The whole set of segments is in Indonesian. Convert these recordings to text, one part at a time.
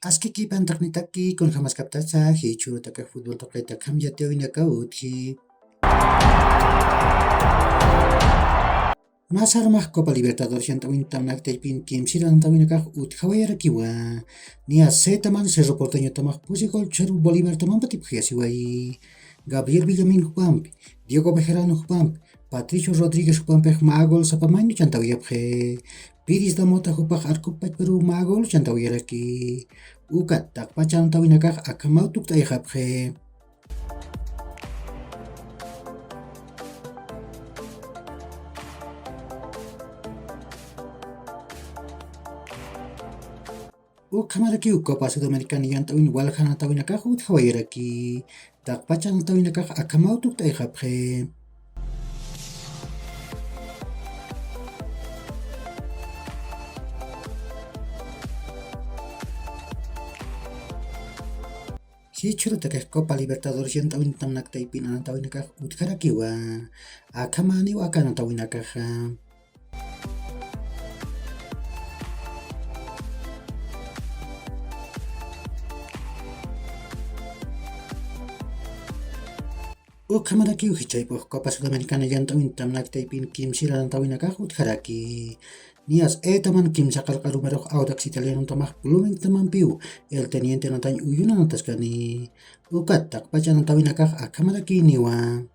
Askiki pantaknitaki con jamás captazaje, churutaka fútbol tokleta kamjateo inakauti. Masarmah Copa Libertadores yang tawin tamnak taipin kim siran tawin nakah ut hawayara kiwa. Nia se taman Cerro Porteño tamak pusikol cheru Bolívar taman patip hiasiwai. Gabriel Villamin hupamp, Diego Bejarano hupamp, Patricio Rodríguez hupamp magol sa pamain ni chantawiyaphe. Piris da mota hupach arkupat peru magol chantawiyaraki. Ukat tak pacan tawin nakah akamau tuk tayahaphe. Kamaraki Copa Sudamericana yang tawin walhana tawin nakah ut hawayaraki. Tak pacan tawin nakah akamau tuk tayahaphe. Si churutaka Copa Libertadores yang tawin tamnak taipin anak tawin nakah ut harakiwa. Akamani wa akana tawin nakah. Kamaraki hichay po Copa Sudamericana yang tawin tamnak taipin kim siran tawin nakah ut haraki. Nias taman kim sakal karumerok audax italiano tamak blooming taman piu el teniente nantay uyunan atas kani. Ukat tak pacan tawin nakah akamaraki niwa.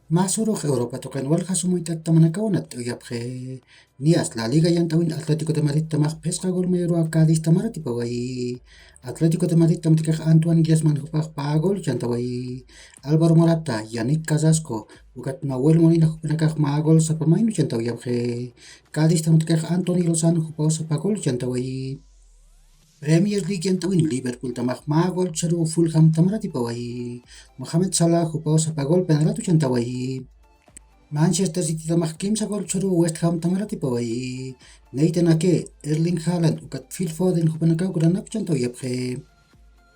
Masuk Europa tokan wal hasumuy tamanakawanat uyaphe. Nias La Liga yang tawin Atletico de Madrid tamak pesca gol mayro Cádiz tamarati pawai. Atletico de Madrid tamtikah Antoine Griezmann hupah pagol chantawai. Alvaro Morata, Yannick Carrasco, ukat Nahuel Molina hupinakah magol sa pamainu chantawiyaphe. Cádiz tamtikah Anthony Lozano hupah sa pagol chantawai. Premier League yang tawin Liverpool tamak magol charu Fulham tamarati pawai. Mohamed Salah hupau sa pagol penalatu chantawai. Manchester City tamak kim sa gol charu West Ham tamarati pawai. Nathan Ake, Erling Haaland ukat Phil Foden hupanakaw kuranak chantawiyaphe.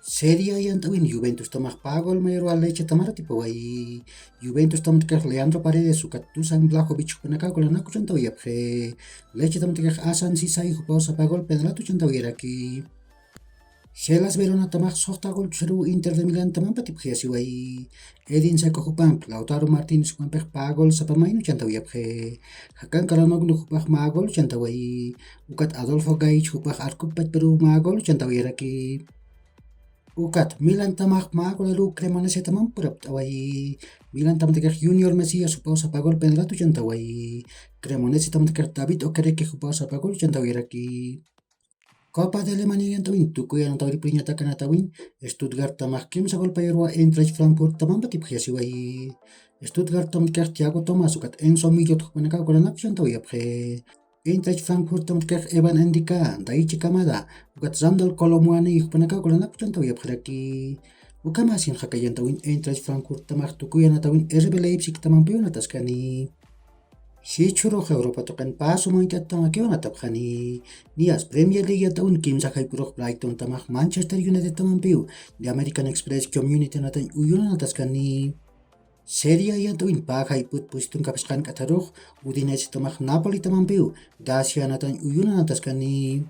Serie A yang tawin Juventus tamak pagol mayro Lecce tamarati pawai. Juventus tamakah Leandro Paredes ukat Dusan Vlahovic hupanakaw kuranak chantawiyaphe. Lecce tamakah Asan Sisay hupau sa pagol penalatu chantawiyaraki. Hellas Verona tamak sokta gol cheru Inter de Milan taman patip hiasiwai. Edin Dzeko hupamp, Lautaro Martinez hupampeh pagol sa pamainu chantawiyaphe. Hakan Calhanoglu hupah magol chantawai. Ukat Adolfo Gaich hupah arkupat peru magol chantawiyaraki. Ukat Milan tamak magol eru Cremonese taman purap tawai. Milan tamakah Junior Mesias hupau sa pagol penalatu chantawai. Cremonese tamakah David Okereke hupau sa pagol chantawiyaraki. Copa de Alemania yang tawin tuku yang tawin dinyatakan tawin Stuttgart tamak kim sa gol payarwa Eintracht Frankfurt taman patip hiasiwai. Stuttgart tamakah Thiago Thomas ukat Enzo Milot hupanakaw kuranak chantawiyaphe. Eintracht Frankfurt tamakah Evan Endika, Daichi Kamada, ukat Zandal Kolomuani hupanakaw kuranak chantawiyapheraki. Ukamasin hakayan tawin Eintracht Frankfurt tamak tuku yang tawin RB Leipzig taman piyon atas kani. Si churo Europa tokan paso mo ikat tamak yon atap khani. Nias Premier League at taon kim sakay purok Brighton tamak Manchester United taman piu. The American Express Community natin uyunan atas kani. Serie A yang tawin pakay put pustong kapaskan katarok. Udinese tamak Napoli taman piu. Dacia natin uyunan atas kani.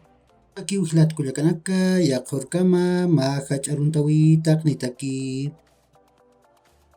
Aki uhlat kulakanaka yakur kama makach aruntawi tak nitaki.